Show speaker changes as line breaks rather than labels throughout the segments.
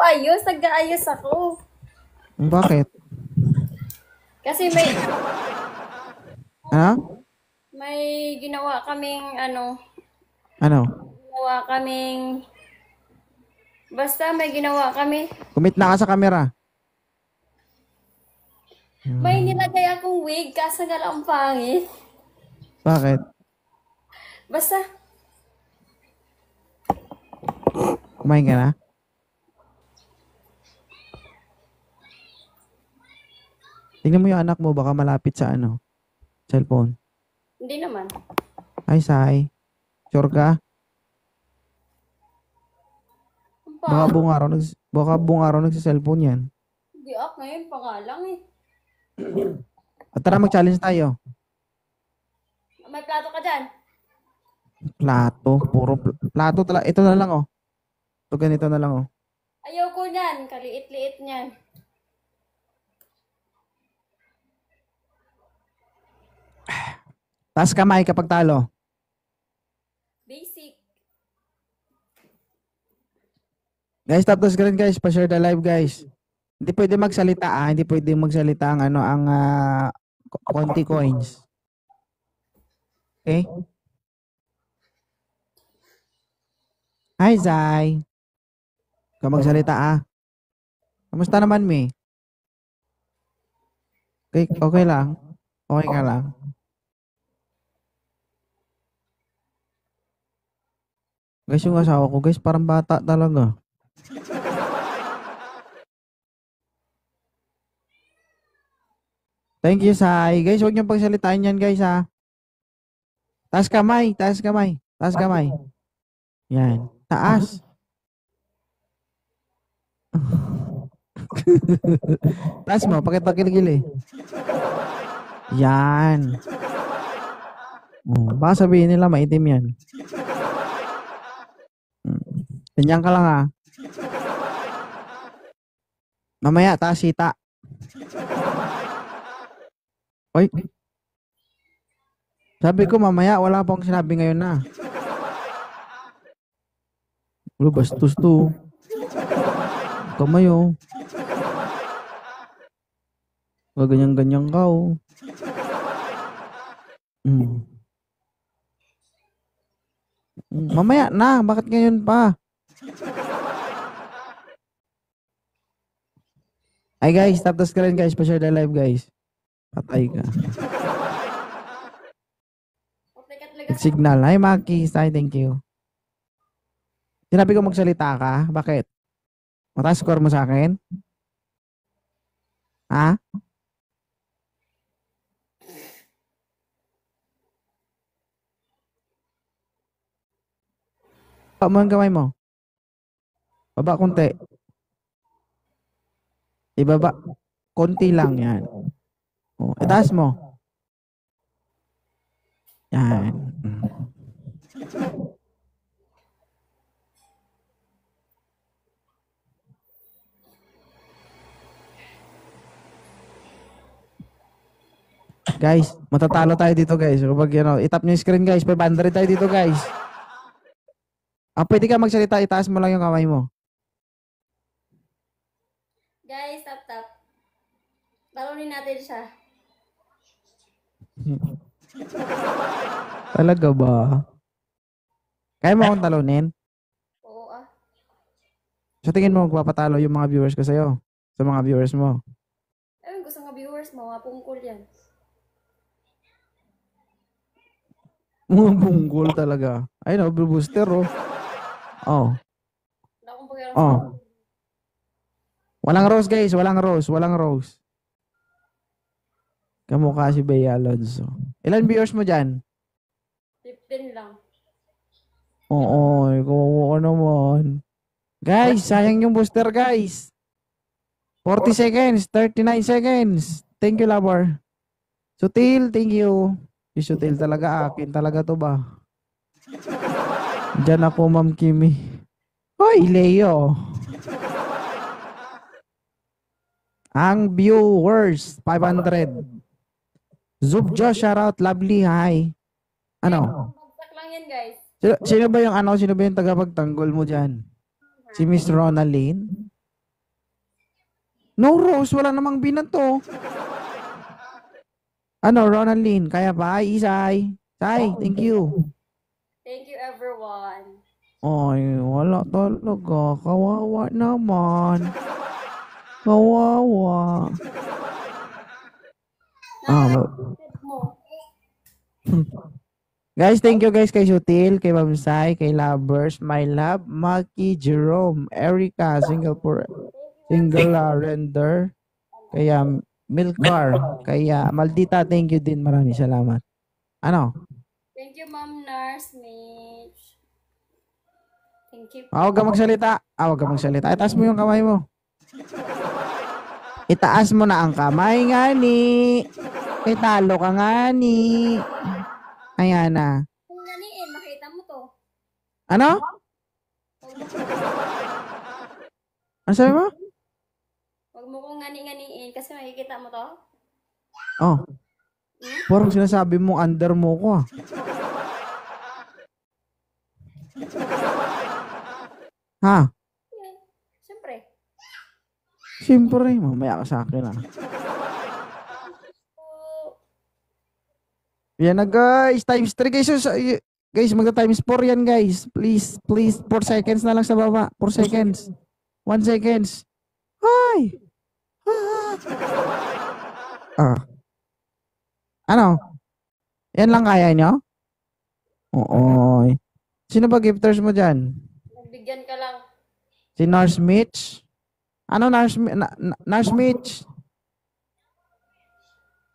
ayos. Nag-aayos ako.
Bakit?
Kasi may
Ano?
ginawa kaming
Ano?
ginawa kaming basta may ginawa kami.
Kumit na ka sa camera.
May nilagay akong wig kaso nga lang ang pangit.
Bakit?
Basta
Kumain ka na? Tingnan mo yung anak mo, baka malapit sa cellphone.
hindi naman.
Ay, Sai. Sure ka?
Ang
Baka
pangit.
buong araw nagsa-cellphone yan.
Hindi ngayon pa nga lang eh.
At tara, mag-challenge tayo.
May plato ka dyan.
Plato. Puro plato talaga. Ito na lang, oh. Ito ganito na lang, oh.
Ayaw ko niyan. Kaliit-liit niyan.
Taas kamay kapag talo.
Basic.
Guys, tap the screen, guys. Pa-share the live, guys. Hindi pwede magsalita, Hindi pwede magsalita ang konti coins. Okay? Hi, Zai. Ka magsalita, Kamusta naman, me? Okay lang. Okay ka lang. Guys, yung asawa ko, guys, parang bata talaga. Thank you, Sai. Guys, huwag niyong pagsalitaan yan, guys, ha. Taas kamay, taas kamay, taas kamay. Yan. Taas. Taas mo, pakita kiligili. Yan. Baka sabihin nila maitim yan. Ganyan ka lang, Mamaya, taas sita. Oy. Sabi ko mamaya, wala pang sinabi ngayon na. Ulo, bastos to. Kamay, oh. Ganyan-ganyan ka, oh. Mamaya na, bakit ngayon pa? Ay guys, tap the screen, guys. Pa-share the live, guys. Patay ka. Signal. Hi, Maki. Hi, thank you. Sinabi ko magsalita ka? Bakit? Mataas score mo sa akin? Ha? Baba mo ang kamay mo. Baba konti. Ibaba. Konti lang yan. Oh, itaas mo. Yan. Guys, matatalo tayo dito, guys. Kapag itap nyo yung screen, guys. 500 tayo dito, guys. Pwede ka magsalita, itaas mo lang yung kamay mo.
Guys, tap. Talunin natin siya.
Talaga ba? Kaya mo akong talunin?
Oo,
So tingin mo magpapatalo yung mga viewers ko sa'yo? Sa mga viewers mo?
Ewan ko sa mga viewers mo, mapungkol yan.
Mga bunggol talaga. Ay no, booster, oh. Oh. Oh. Walang rose, guys. Walang rose. Kamukha si Bea Alonzo. Ilan viewers mo dyan?
15 lang.
Oo, kuha naman. Guys, sayang yung booster, guys. 40 seconds, 39 seconds. Thank you, lover. Sutil, thank you. Si Sutil talaga, akin talaga to ba? Diyan ako, Ma'am Kimi. Hoy, Leo. Ang viewers, 500. Zubjo, shoutout, lovely, hi. Ano?
Bagsak lang yan, guys.
Sino ba yung tagapagtanggol mo dyan? Si Miss Ronaline? No, Rose, wala namang binato. Ano, Ronaldin, kaya pa? Ay, Isay. Isay, thank you.
Thank you, everyone.
Ay, wala talaga. Kawawa naman. Kawawa.
Mo.
Guys, thank you guys kay Sutil, kay Mamsay, kay Lovers, My Love, Maki, Jerome, Erica, single render, kaya Milcar, kaya Maldita, thank you din. Maraming salamat. Ano?
Thank you, Ma'am Nurse Mitch. Thank you.
Huwag ka magsalita. Huwag ka magsalita. Itaas mo yung kamay mo. Itaas mo na ang kamay nga ni. Italo ka nga ni. Ayan na.
Kung ganiin, makita mo to.
Ano? Ano sabi mo?
Huwag mo kong ngani-ganiin kasi makikita mo to.
Oh. Parang sinasabi mo under mo ko ah. Ha?
Siyempre.
Siyempre, mamaya ka sa akin ah. Yan na guys, times 3 guys. Guys, magta times 4 yan guys. Please, 4 seconds na lang sa baba. 4 seconds. 1 seconds. Hi! Ano? Yan lang kaya nyo? Oo. Sino ba gifters mo dyan?
Nagbigyan ka lang.
Si Nurse Mitch? Ano Nurse Mitch?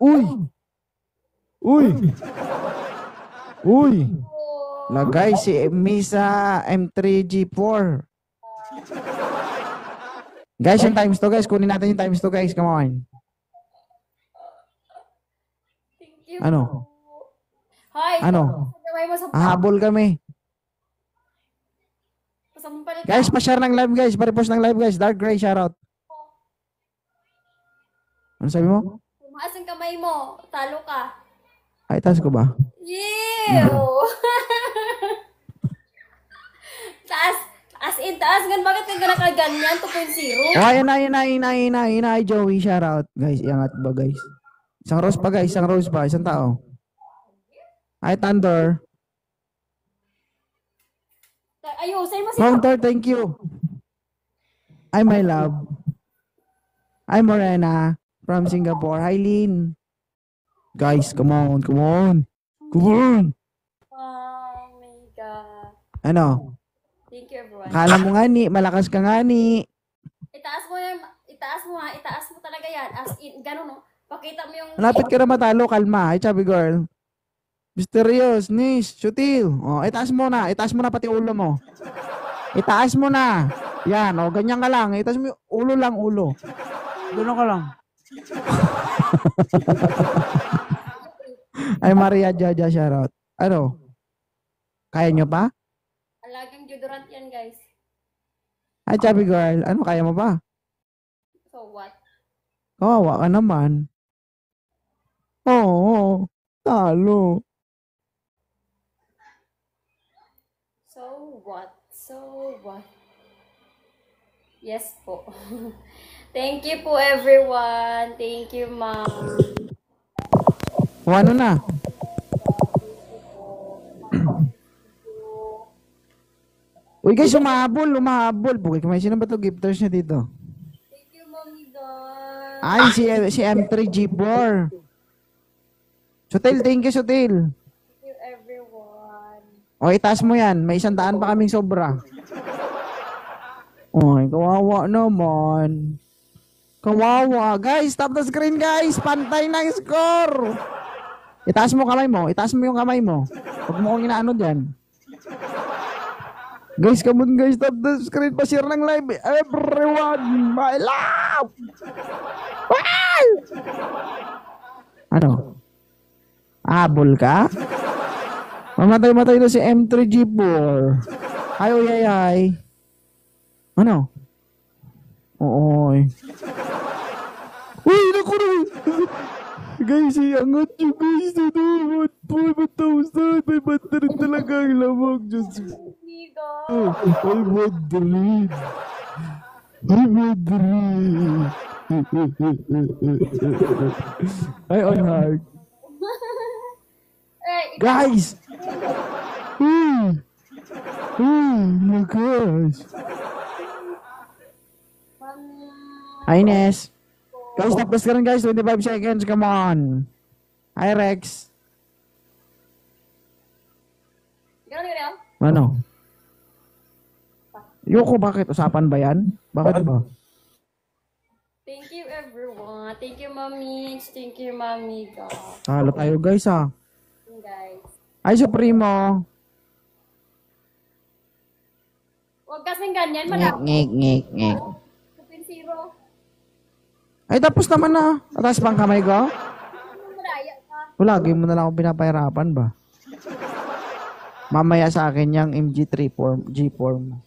Uy! Lagay si Misa M3G4. Guys, yung times 2 guys. Kunin natin yung times 2 guys. Come on.
Thank you.
Ano?
Hi.
Ano? Habol kami. Guys, pa-share ng live guys. Pa-repost ng live guys. Dark Gray, shoutout. Ano sabi mo?
Tumaas ang kamay mo. Talo ka.
Ay, taas ko ba?
Ew! taas. Bakit ka nakaganyan? 2.0?
Oh, ayan na. Joey, shoutout. Guys, iangat ba guys? Isang rose pa guys. Isang tao. Ay, Thunder.
Ayusay mo
Counter, thank you. Ay, my love. Ay, Morena. From Singapore. Hi, Lynn. Guys, come on.
Oh my God.
Ano?
Thank you, everyone.
Kala mo nga ni, malakas ka nga ni.
Itaas mo talaga yan. As in, gano'n no? Pakita mo yung...
Malapit ka na matalo, kalma. Ay, chubby girl. Mysterious, Nish, Sutil. Oh, itaas mo na pati ulo mo. Itaas mo na. Yan, oh, ganyan ka lang. Itaas mo yung ulo. Doon ka lang. Ay, Maria Jaja, shoutout. Ano? Kaya nyo pa?
Alagang deodorant yan, guys.
Ay, chubby girl. Ano, kaya mo ba?
So what?
Kawawa ka naman. Oo, talo.
So what? Yes po. Thank you po, everyone. Thank you, ma'am.
Ano na? Uy guys, umahabol. Bukay kamay, sino ba ito gifters niya dito?
Thank you, Mommy God.
Ay, si M3G4. Sutil, thank you, Sutil.
Thank you, everyone.
O, itaas mo yan. May 100 pa kaming sobra. Oy, kawawa naman. Kawawa. Guys, stop the screen, guys. Pantay na yung score. Itaas mo kamay mo. Itaas mo yung kamay mo. Huwag mo kong inaano dyan. Guys, come on guys. Stop the screen. Pa-share ng live. Everyone, my love. Wow! Ano? Habol ka? Mamatay-matay na si M3G4. Ay. Ano? Ooy. Uy, naku na. Guys, iangat nyo guys. 5,000. 500 talaga ang lamang. Diyos. 500. Ay, on hard.
Eh,
Guys! My gosh. Hi, Ines. Guys, tapos ka rin guys. 25 seconds. Come on. Hi, Rex.
Ganun yun,
Ano? Yoko, bakit? Usapan ba yan? Bakit ba?
Thank you, everyone. Thank you, Mami. Thank you, Mami. God.
Talo tayo guys ah.
Guys.
Ay, Supremo.
Huwag kasing ganyan.
Ngek, ngek, ngek, ngek.
2.0.
Ay, tapos naman na. Tatas pang kamay ko?
Madaya ka.
Lagi mo na lang ako pinapahirapan ba? Mamaya sa akin yung MG3 form, G form.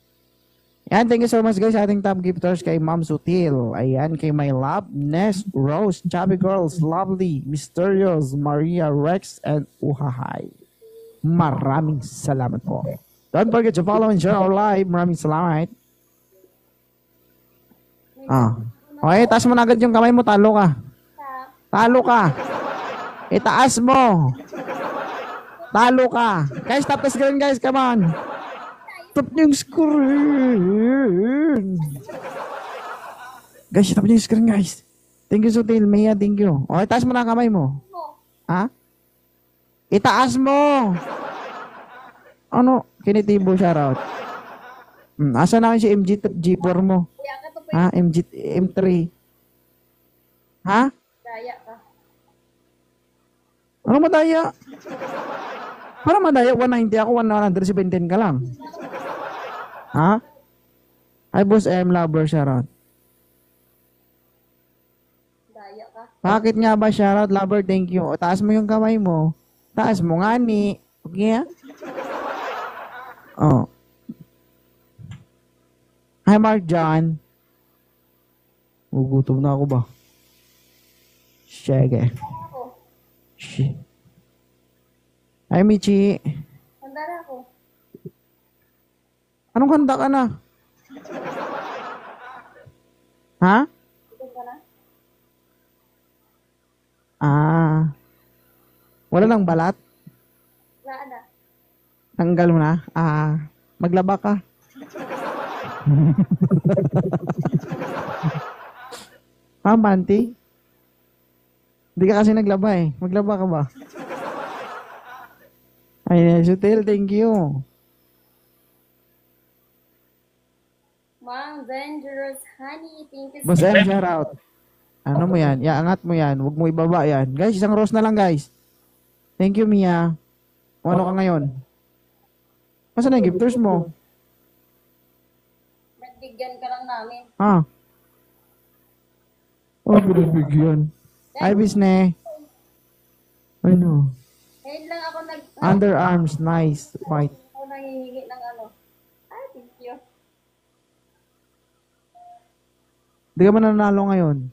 Yan, thank you so much guys sa ating top gifters kay Ma'am Sutil. Ayan, kay My Love, Ness, Rose, Chubby Girls, Lovely, Mysterious, Maria, Rex, and Uhahay. Maraming salamat po. Don't forget to follow and share our live. Maraming salamat. Okay, taas mo na agad yung kamay mo. Talo ka. Talo ka. Itaas mo. Talo ka. Guys, tapos ka rin guys. Come on. Tap niyo yung screen. Guys, tap niyo yung screen guys. Thank you, Sutil. Mia, thank you. Okay, taas mo na ang kamay mo. Ha? Itaas mo. Ano? Kinitibo, shoutout. Asa na si MG G4 mo? Ha? MG M3. Ha?
Daya ka.
Ano madaya? Para madaya, 190 ako, 117 ka lang. Ha? Ay, boss, M lover, shoutout.
Daya ka.
Bakit nga ba, shoutout, lover, thank you. O, taas mo yung kamay mo. Taas mo nga ni. Okay, ha? Oh. Hi, Mark John. Gugutom na ako ba? Sige. Shit. Hi, Michi.
Handa na ako.
Anong handa ka na? Ha?
Ito ka na?
Wala lang balat?
Wala na.
Tanggal mo na? Maglaba ka. Panty? Hindi ka kasi naglaba eh. Maglaba ka ba? Ay, Sutil, thank you.
Mang Dangerous Honey. Thank you.
Boss M, shout out. Ano mo yan? Iangat mo yan. Huwag mo ibaba yan. Guys, isang rose na lang guys. Thank you, Mia. O ano ka ngayon? Masa na yung gifters mo?
Nagbigyan ka lang namin.
Oh, binibigyan. Ay, Bisne. Ano?
Ngayon lang ako
Underarms, nice. White.
ako nangihingi ng ano. Ay, thank you.
Hindi ka man nanalo ngayon.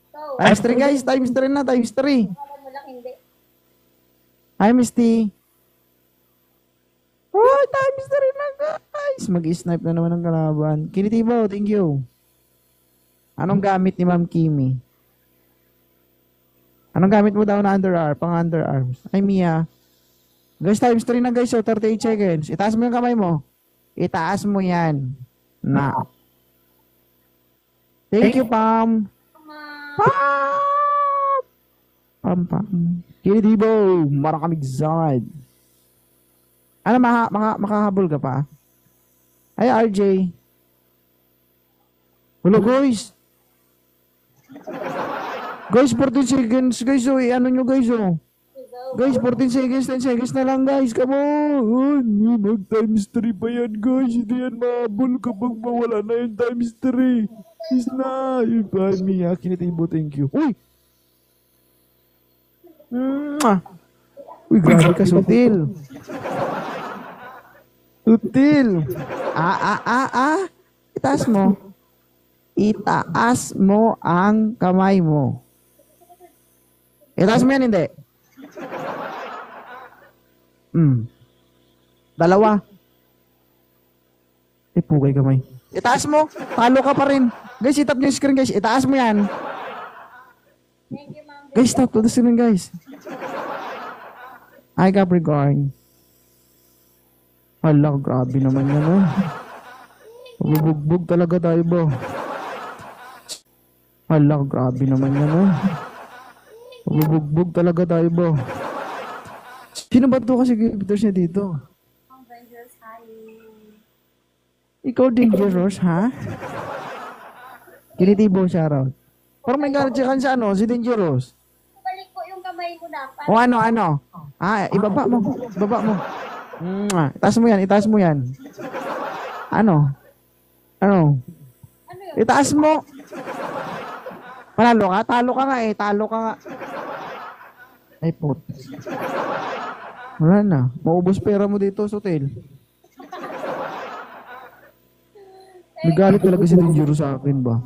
So,
Times 3 guys, times 3 na, times 3.
alam mo lang hindi.
Hi, Misty. Oh, times 3 na guys. Mag-snipe na naman ang kalaban. Kinitibo, thank you. Anong gamit ni Ma'am Kimi? Anong gamit mo daw na underarm? Pang underarms. Ay, Mia. Guys, times 3 na guys. So, 38 seconds. Itaas mo yung kamay mo. Itaas mo yan. Na. Thank you, Pam. Pam. Pam. Kinitibo. Marakamig zad. Ano, makahabol ka pa? Ay, RJ. Hello, guys. Guys, 14 seconds. Guys, oh, ano nyo, guys, oh. Guys, 14 seconds, 10 seconds na lang, guys. Come on. Mag times 3 pa yan, guys. Hindi yan mahabol kapag mawala na yung times 3. Is na. Yun pa, Mia. Kinitibo, thank you. Uy! Uy, grabe ka, Sutil. Sutil. Itaas mo. Itaas mo ang kamay mo. Itaas mo yan, hindi. Dalawa. Pugay kamay. Itaas mo. Talo ka pa rin. Guys, itap niyo yung screen, guys. Itaas mo yan.
Thank you, Ma'am.
Guys, stop to the ceiling, guys. Hi, Capricorn. Hala, grabe naman yan, eh. Bubugbog talaga tayo ba? Hala, grabe naman yan, eh. Bubugbog talaga tayo ba? Sino ba to kasi gifters niya dito?
Ma'am Dangerous, hi.
Ikaw dangerous, ha? Kinitibo, shoutout. Parang may galit siya sa ano, si Dangerous.
Balik ko yung kamay mo dapat.
O ano? Ah, ibaba mo. Ibaba mo. Itaas mo yan, itaas mo yan. Ano?
Ano yun?
Itaas mo. Panalo ka? Talo ka nga eh. Talo ka nga. Ay, pot. Wala na. Maubos pera mo dito sa hotel. Nagalit talaga si Dangerous sa akin ba?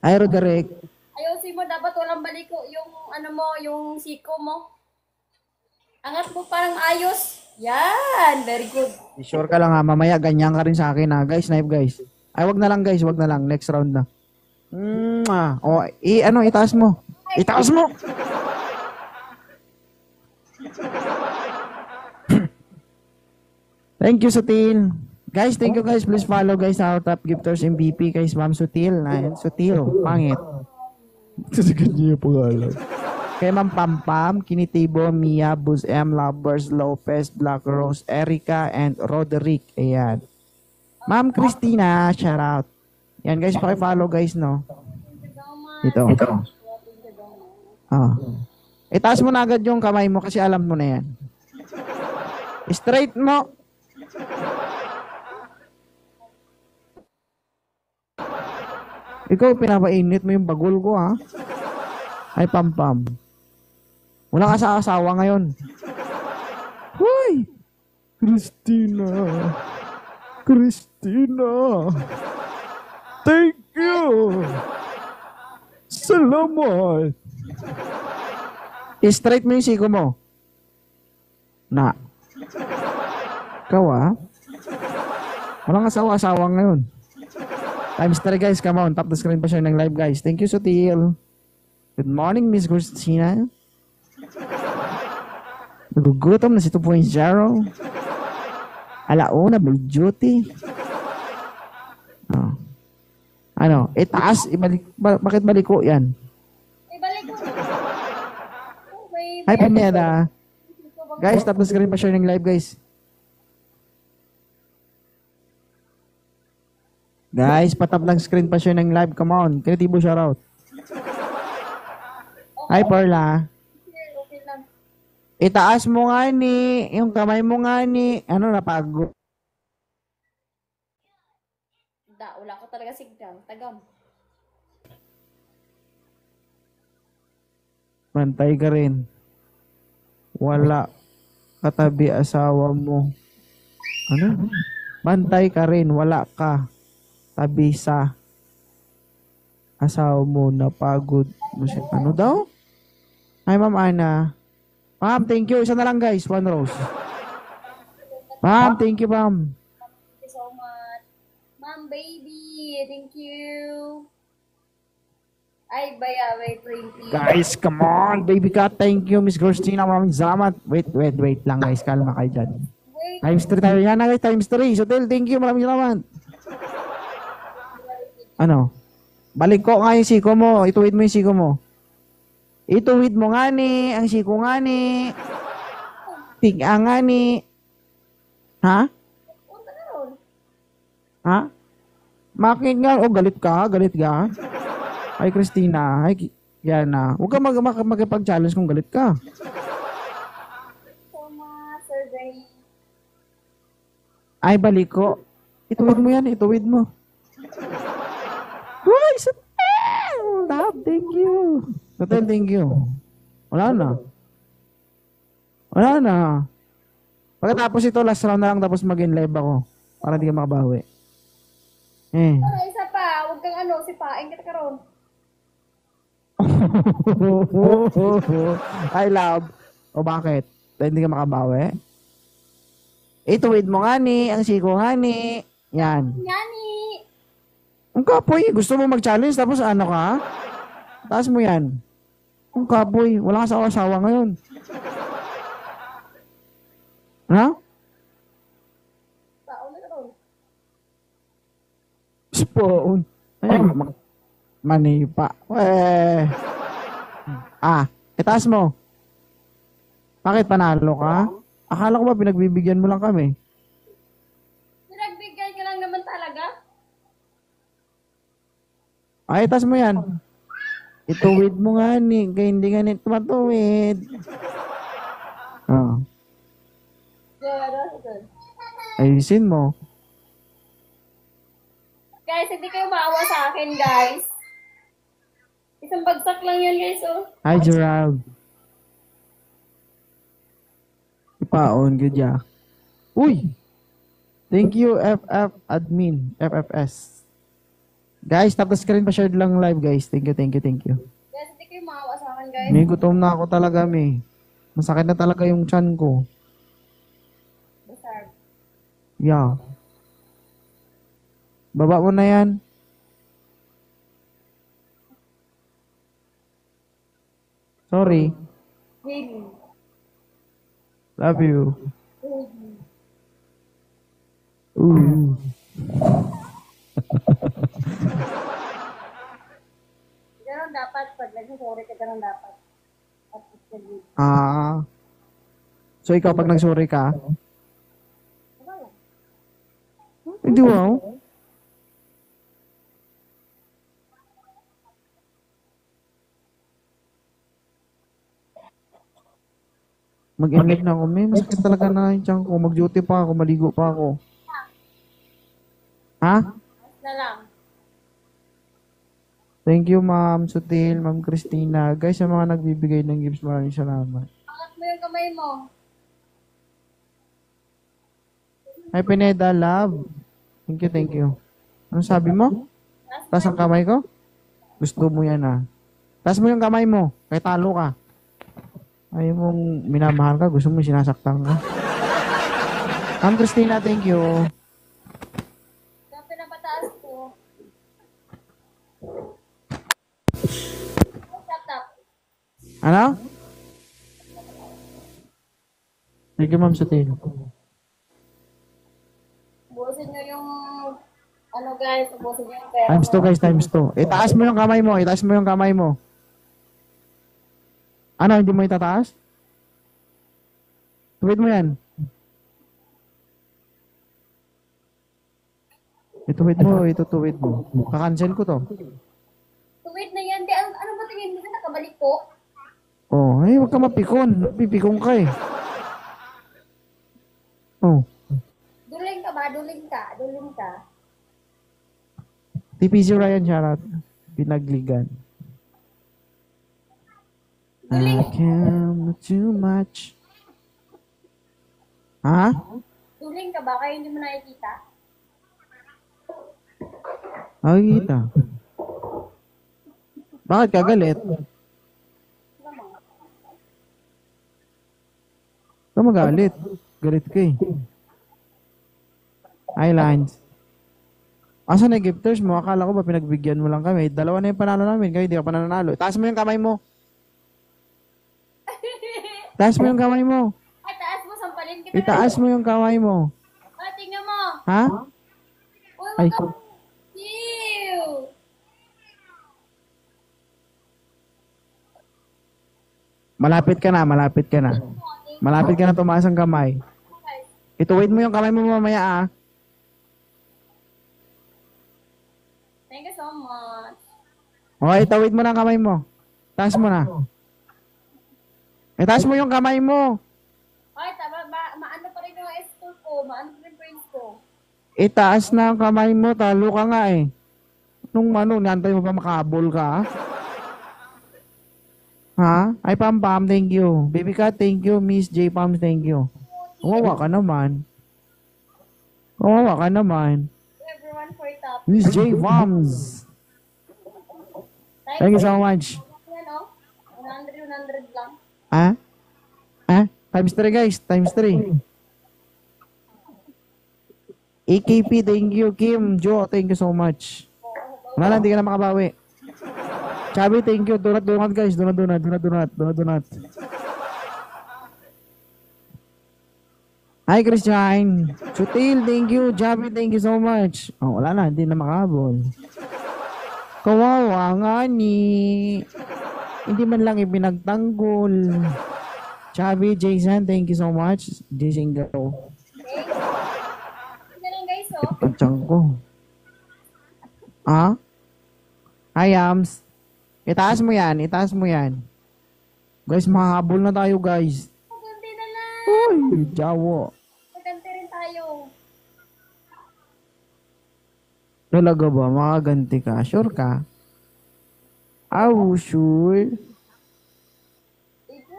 Ay, Roderick.
Ayusin mo, dapat walang baliko yung ano mo, yung siko mo. Angat mo parang ayos. Yan, very good.
Sure ka lang ha, mamaya ganyan ka rin sa akin ha. Guys, knife guys. Ay, wag na lang guys, wag na lang. Next round na. O, itaas mo. Itaas mo! Thank you, Sutil. Guys, thank you guys. Please follow guys our top gifters MVP guys. Ma'am Sutil. Ayan, Sutil. Pangit. Sasigat niya yung pangalan. Kay Ma'am Pampam, Kinitibo, Mia, Buz M, Lovers, Lopez, Black Rose, Erica, and Roderick. Ayan. Ma'am Christina, shout out. Yan guys, paki-follow guys, no? Ito. Itaas mo na agad yung kamay mo kasi alam mo na yan. Straight mo. Ikaw, pinapainit mo yung bagol ko, ha? Ay, Pampam. Wala ka sa asawa ngayon. Hoy! Christina! Christina! Thank you! Salamat! I-straight mo yung siko mo. Na. Ikaw, ha? Walang asawa-asawa ngayon. Times 3 guys, come on. Tap the screen pa share ng live guys. Thank you, Sutil. Good morning, Miss Christina. Nagugutom na si 2.0. Alauna, may duty. Ano, itaas, ibalik, bakit baliko yan?
Ibalik ko.
Hi, Pineda. Guys, tap the screen pa share ng live guys. Guys, patap lang screen pa share ng live. Come on. Kinitibo shoutout. Hi, Perla.
Okay lang.
Itaas mo nga ni. Yung kamay mo nga ni. Ano, napago.
Wala ko talaga signal. Tagam.
Bantay ka rin. Wala katabi asawa mo. Ano? Bantay ka rin. Wala ka tabi sa asawa mo na pagod mo siya. Ano daw? Hi, Ma'am Ana. Ma'am, thank you. Isa na lang, guys. 1 rose. Ma'am, thank you, ma'am.
Thank you so much. Ma'am, baby. Thank you. Ay, baya. Wait, 20.
Guys, come on. Baby cat, thank you. Miss Christina, maraming salamat. Wait lang, guys. Kalma kayo dyan.
Wait.
Times 3 tayo. Yan na, guys. Times 3. So, thank you. Maraming salamat. Ano? Balik ko nga yung siko mo. Ituwid mo yung siko mo. Ituwid mo nga ni. Ang siko nga ni. Tiga nga ni. Ha?
Punta na ron.
Ha? Makinig nga. Oh, galit ka? Galit ka? Ay, Christina. Ay, Yana. Huwag ka magpag-challenge kung galit ka.
So much, Sir Ray.
Ay, balik ko. Ituwid mo yan. Ituwid mo. Uy, Sotel! Love, thank you. Sotel, thank you. Wala na. Wala na. Pagkatapos ito, last round na lang tapos mag-in live ako. Para hindi ka makabawi.
Isa pa. Huwag kang sipain kita karon.
I love. O bakit? Dahil hindi ka makabawi? Ituwid mo nga ni. Ang siko nga ni. Yan.
Yani.
Ang kapoy. Gusto mo mag-challenge tapos ano ka? Taas mo yan. Ang kaboy, wala ka sa asawa ngayon. Ha?
Tao na ron.
Spoon. Ay, manipa. Itaas mo. Bakit panalo ka? Akala ko ba pinagbibigyan mo lang kami?
Pinagbigyan ka lang naman talaga.
Ay, itaas mo yan. Ituwid mo nga ni. Kaya hindi nga nito matuwid. Ayusin mo.
Guys, hindi kayo maawa sa akin, guys. Isang bagsak lang yan, guys, oh.
Hi, Gerald. Ipaon, good ya. Uy! Thank you, FF admin. FFS. Guys, tap the screen pa shared lang live, guys. Thank you.
Guys, hindi kayo maawa sa akin, guys.
May gutom na ako talaga, may. Masakit na talaga yung tiyan ko.
Basag.
Yeah. Baba mo na yan. Sorry.
Baby.
Love you.
Baby.
Ooh.
Ganun dapat. Pag nagsasorry ka, ganun dapat.
So ikaw pag nagsorry ka?
Diba?
Hindi wow. Mag-enlive na ako, may masakit talaga na yung tiyan ko. Mag-duty pa ako, maligo pa ako. Ha?
Na lang.
Thank you, Ma'am Sutil, Ma'am Christina. Guys, sa mga nagbibigay ng gifts, maraming salamat.
Angat mo yung kamay mo.
Hi, Pineda, love. Thank you. Ano sabi mo? Taas ang kamay ko? Gusto mo yan, ah. Taas mo yung kamay mo. Kaya talo ka. Ayaw mong minamahal ka. Gusto mo sinasaktan ka. Ma'am Christina, thank you.
Yung pinapataas ko. Tap.
Ano? Thank you, Ma'am Sutil.
Ubusin nyo yung, ano guys, ubusin nyo yung pera
Times 2,
mo.
guys, times 2. Itaas mo yung kamay mo. Itaas mo yung kamay mo. Ano, hindi mo itataas? Tuwid mo yan. Itutuwid mo. Kakancel ko to.
Tuwid na yan. Di, ano ba tingin mo? Nakabalik ko?
Oh, ay, huwag ka mapikon. Pipikon ka eh. Oh,
Duling ka ba? Duling ka.
TPC Ryan, shoutout. Pinagligan. I can't too much. Ha?
Duling ka ba? Kaya hindi mo nakikita?
Nakikita. Bakit ka galit? Ka magalit. Galit ka eh. Islands. Asa na yung gifters mo? Akala ko ba pinagbigyan mo lang kami? Dalawa na yung panalo namin. Kayo hindi ka pa nanalo. Taas mo yung kamay mo. Taas mo yung kamay mo.
Ay, taas mo. Sampalin kita.
Itaas mo yung kamay mo.
Ah, tingnan mo.
Ha?
Uy,
Ay.
wag ka. Ew.
Malapit ka na. Malapit ka na tumaas ang kamay. Ituwid mo yung kamay mo mamaya ah.
Thank you so much.
Okay, itawid mo na ang kamay mo. Taas mo na. Taas mo yung kamay mo.
Ay, tama ba? Maano pa rin yung S2 ko. Maano pa rin brains ko.
Itaas na ang kamay mo. Talo ka nga eh. Nung niantay mo pa makabol ka. Ha? Ay, Pam, thank you. Baby Cat, thank you. Miss J. Pam, thank you. Kawawa ka naman.
Everyone for top.
Miss J. Pams. Thank you so much.
Yan o. 100 lang.
Ha? Times 3 guys. Times 3. AKP, thank you. Kim, Jo, thank you so much. Wala lang, hindi ka na makabawi. Chubby, thank you. Donut guys. Donut. Hi, Christian. Sutil, thank you. Chubby, thank you so much. Oh, wala na. Hindi na makahabol. Kawawa nga ni. Hindi man lang ipinagtanggol. Chubby, Jason, thank you so much. Jason, go.
Ito lang guys, oh.
Pagtsang ko. Ah? Hi, Yams. Itaas mo yan. Guys, makahabol na tayo, guys.
Maganti na lang.
Uy, jawo.
Maganti rin tayo.
Talaga ba? Makaganti ka? Sure ka? Sure.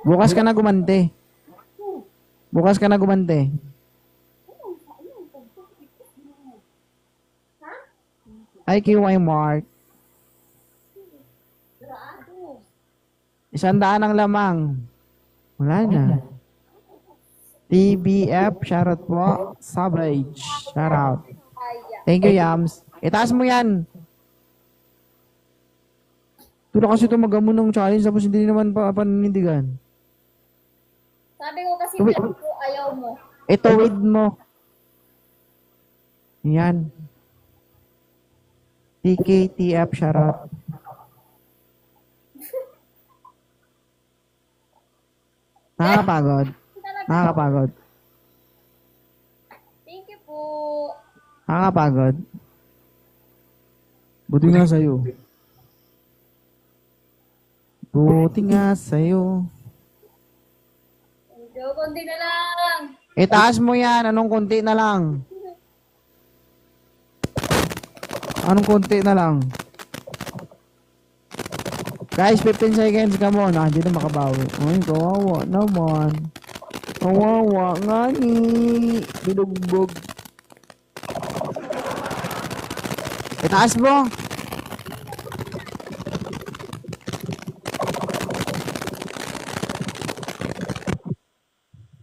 Bukas ka na gumante. Hi, KY Mark. 100 ang lamang. Wala na. TBF, shoutout po. Savage, shoutout. Thank you, Yams. Itaas mo yan. Tula kasi ito mag-amo ng challenge tapos hindi naman paninindigan.
Sabi ko kasi vlog ko, ayaw mo.
Ito, with mo. Yan. TKTF, shoutout. Nakakapagod.
Thank you po.
Nakakapagod. Buti nga sa'yo.
Medyo konti na lang.
Itaas mo yan. Anong konti na lang? Guys, 15 seconds ka mo. Hindi na makabawi. Ay, kawawa naman. Kawawa nga ni. Binugbog. Itaas mo.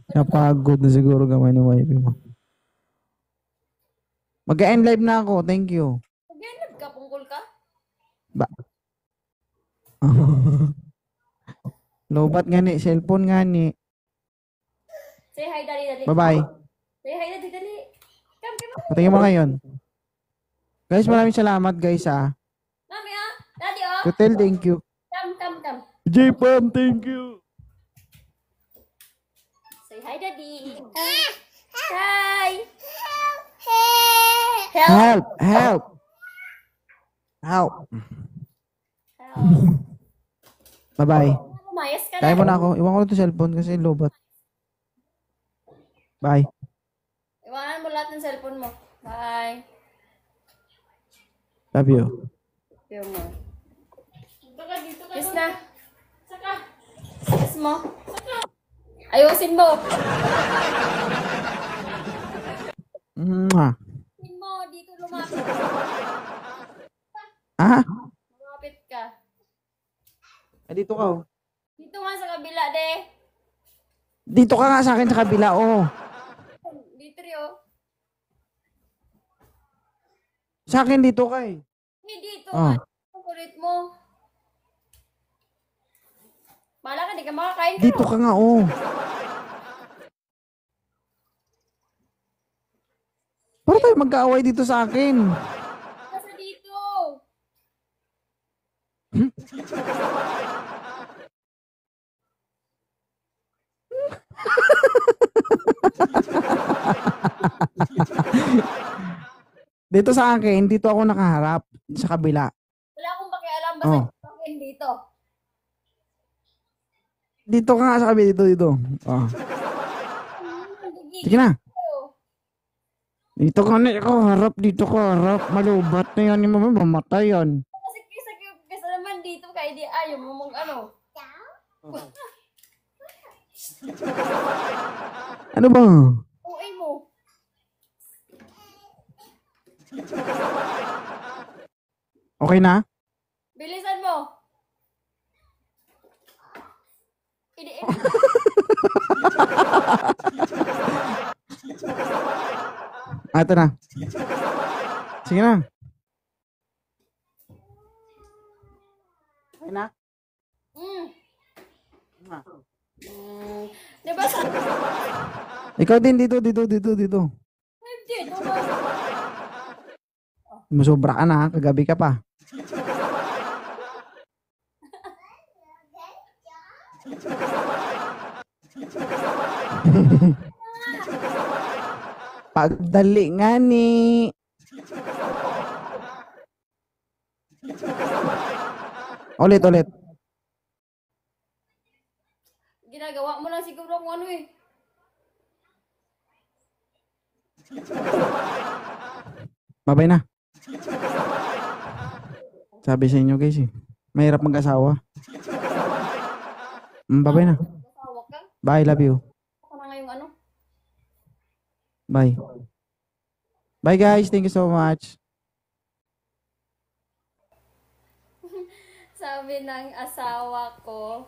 Napagod na siguro gamay ni wife mo. Mag-end live na ako. Thank you.
Mag-end ka, pungkol ka?
Lobat nga ni. Cellphone nga ni.
Say hi, dali.
Bye-bye.
Say hi, dali. Come.
Patingin mo ngayon. Guys, maraming salamat guys
Mami, daddy,
Hotel, thank you.
Come.
J-Pam, thank you.
Say hi, daddy. Hi.
Help. Bye-bye.
Umayas ka na.
Kaya mo na ako. Iwan ko na ito cellphone kasi lobat. Bye.
Iwanan mo lahat ng cellphone mo. Bye.
Love you.
Yung mo. Kiss na. Kiss mo. Ayusin mo. Ayusin mo. Dito lumapit. Lumapit ka.
Dito ka oh.
Dito nga sa kabila, de.
Dito ka nga sa akin sa kabila oh.
Dito rin,
Sa akin dito ka eh.
Hindi dito.
Oh.
Ang kulit mo. Mala ka, di ka makakain.
Dito ka nga oh. Para tayo mag-aaway dito sa akin.
Nasa dito.
Dito sa akin, dito ako nakaharap sa kabila.
Wala akong pakialam basta akin dito.
Dito ka nga sa kabila, dito. Oh. Sige na. Dito ka na, dito ka harap. Malubat na yan, mamatay yan.
Kasi kisa naman dito kaya di ayaw mo mong ano.
Ano ba?
Uy mo.
Okay na?
Bilisan mo.
Ito na. Sige na. Okay na?
Mm.
Ah.
Di ba sa...
Ikaw din dito.
Hindi, diba?
Musobra ka na ha. Kagabi ka pa. Pagdali nga ni. Ulit.
Ginagawa mo lang siguro kung ano eh.
Babay na. Sabi sa inyo guys eh. Mahirap mag-asawa. Babay na.
Asawa ka?
Bye, love you.
Ako na nga yung ano.
Bye. Bye guys, thank you so much.
Sabi ng asawa ko,